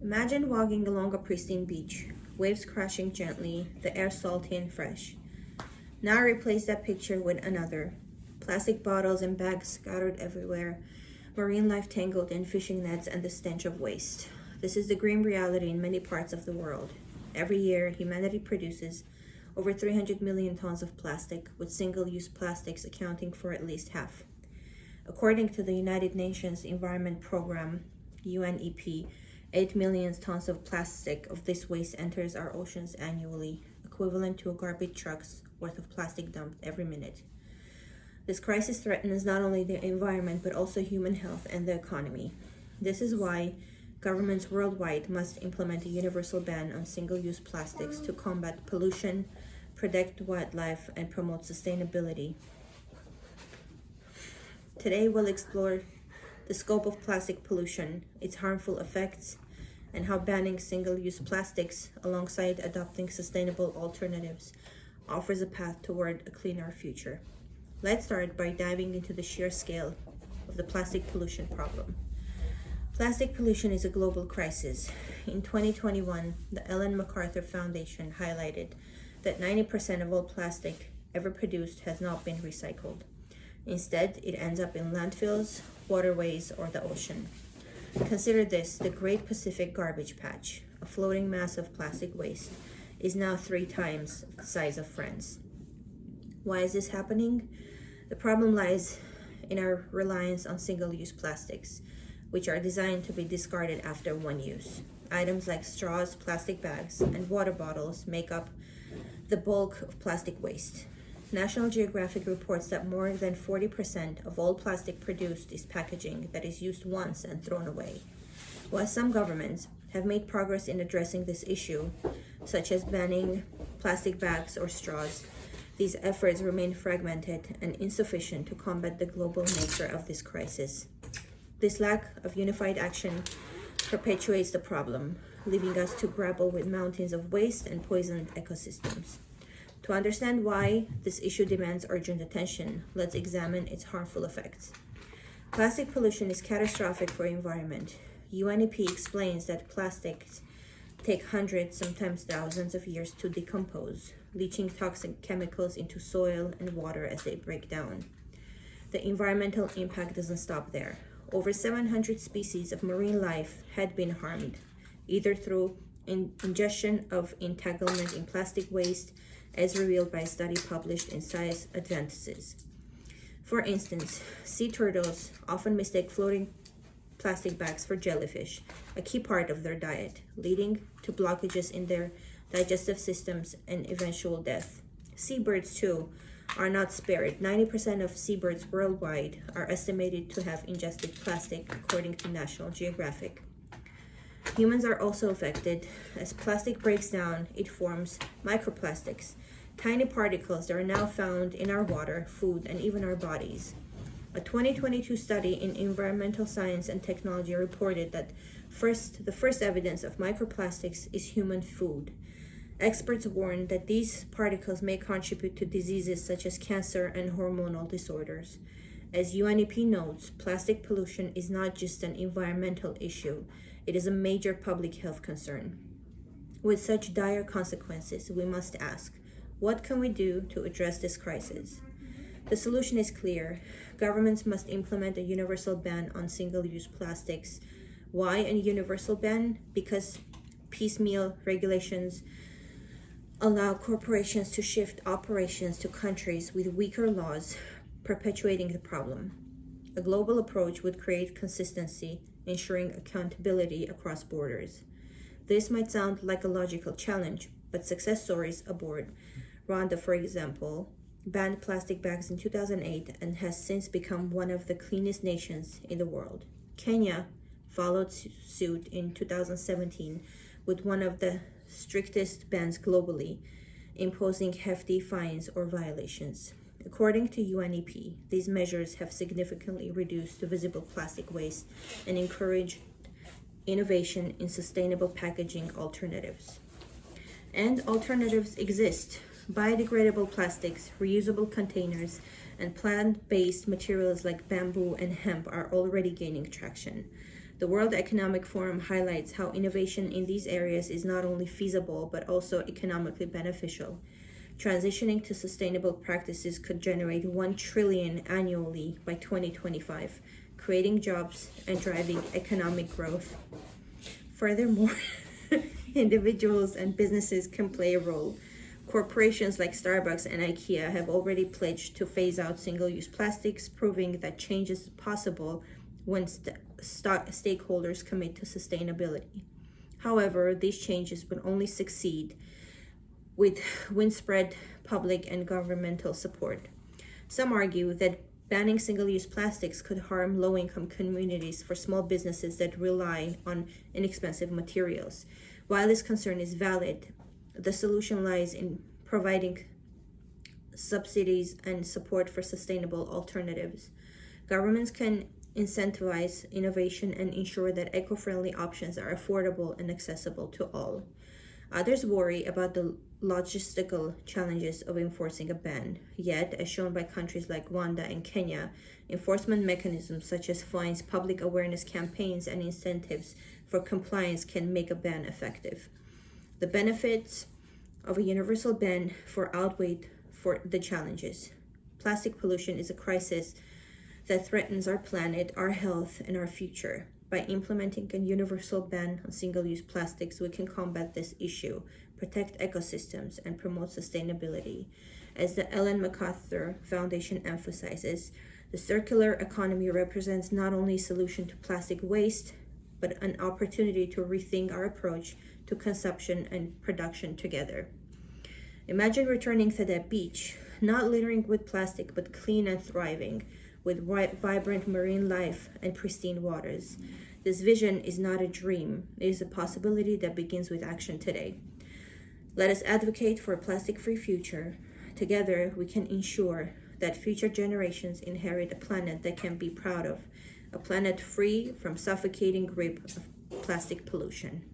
Imagine walking along a pristine beach, waves crashing gently, the air salty and fresh. Now replace that picture with another. Plastic bottles and bags scattered everywhere, marine life tangled in fishing nets, and the stench of waste. This is the grim reality in many parts of the world. Every year, humanity produces over 300 million tons of plastic, with single-use plastics accounting for at least half. According to the United Nations Environment Program, UNEP, 8 million tons of plastic of this waste enters our oceans annually, equivalent to a garbage truck's worth of plastic dumped every minute. This crisis threatens not only the environment but also human health and the economy. This is why governments worldwide must implement a universal ban on single-use plastics to combat pollution, protect wildlife, and promote sustainability. Today we'll explore the scope of plastic pollution, its harmful effects, and how banning single-use plastics alongside adopting sustainable alternatives offers a path toward a cleaner future. Let's start by diving into the sheer scale of the plastic pollution problem. Plastic pollution is a global crisis. In 2021, the Ellen MacArthur Foundation highlighted that 90% of all plastic ever produced has not been recycled. Instead, it ends up in landfills, waterways, or the ocean. Consider this: the Great Pacific Garbage Patch, a floating mass of plastic waste, is now 3 times the size of France. Why is this happening? The problem lies in our reliance on single-use plastics, which are designed to be discarded after one use. Items like straws, plastic bags, and water bottles make up the bulk of plastic waste. National Geographic reports that more than 40% of all plastic produced is packaging that is used once and thrown away. While some governments have made progress in addressing this issue, such as banning plastic bags or straws, these efforts remain fragmented and insufficient to combat the global nature of this crisis. This lack of unified action perpetuates the problem, leaving us to grapple with mountains of waste and poisoned ecosystems. To understand why this issue demands urgent attention, let's examine its harmful effects. Plastic pollution is catastrophic for the environment. UNEP explains that plastics take hundreds, sometimes thousands of years to decompose, leaching toxic chemicals into soil and water as they break down. The environmental impact doesn't stop there. Over 700 species of marine life had been harmed, either through ingestion of entanglement in plastic waste, as revealed by a study published in Science Advances. For instance, sea turtles often mistake floating plastic bags for jellyfish, a key part of their diet, leading to blockages in their digestive systems and eventual death. Seabirds, too, are not spared. 90% of seabirds worldwide are estimated to have ingested plastic, according to National Geographic. Humans are also affected. As plastic breaks down, it forms microplastics, tiny particles that are now found in our water, food, and even our bodies. A 2022 study in Environmental Science and Technology reported that the first evidence of microplastics is human food. Experts warn that these particles may contribute to diseases such as cancer and hormonal disorders. As UNEP notes, plastic pollution is not just an environmental issue, it is a major public health concern. With such dire consequences, we must ask, what can we do to address this crisis? The solution is clear. Governments must implement a universal ban on single-use plastics. Why a universal ban? Because piecemeal regulations allow corporations to shift operations to countries with weaker laws, perpetuating the problem. A global approach would create consistency, ensuring accountability across borders. This might sound like a logical challenge, but success stories aboard. Rwanda, for example, banned plastic bags in 2008 and has since become one of the cleanest nations in the world. Kenya followed suit in 2017 with one of the strictest bans globally, imposing hefty fines or violations. According to UNEP, these measures have significantly reduced the visible plastic waste and encouraged innovation in sustainable packaging alternatives. And alternatives exist. Biodegradable plastics, reusable containers, and plant-based materials like bamboo and hemp are already gaining traction. The World Economic Forum highlights how innovation in these areas is not only feasible but also economically beneficial. Transitioning to sustainable practices could generate 1 trillion annually by 2025, creating jobs and driving economic growth. Furthermore, individuals and businesses can play a role. Corporations like Starbucks and IKEA have already pledged to phase out single-use plastics, proving that change is possible when stakeholders commit to sustainability. However, these changes would only succeed with widespread public and governmental support. Some argue that banning single-use plastics could harm low-income communities for small businesses that rely on inexpensive materials. While this concern is valid, the solution lies in providing subsidies and support for sustainable alternatives. Governments can incentivize innovation and ensure that eco-friendly options are affordable and accessible to all. Others worry about the logistical challenges of enforcing a ban. Yet, as shown by countries like Rwanda and Kenya, enforcement mechanisms such as fines, public awareness campaigns, and incentives for compliance can make a ban effective. The benefits of a universal ban outweigh the challenges. Plastic pollution is a crisis that threatens our planet, our health, and our future. By implementing a universal ban on single-use plastics, we can combat this issue, protect ecosystems, and promote sustainability. As the Ellen MacArthur Foundation emphasizes, the circular economy represents not only a solution to plastic waste, but an opportunity to rethink our approach to consumption and production together. Imagine returning to that beach, not littering with plastic, but clean and thriving, with vibrant marine life and pristine waters. This vision is not a dream. It is a possibility that begins with action today. Let us advocate for a plastic-free future. Together, we can ensure that future generations inherit a planet they can be proud of, a planet free from suffocating grip of plastic pollution.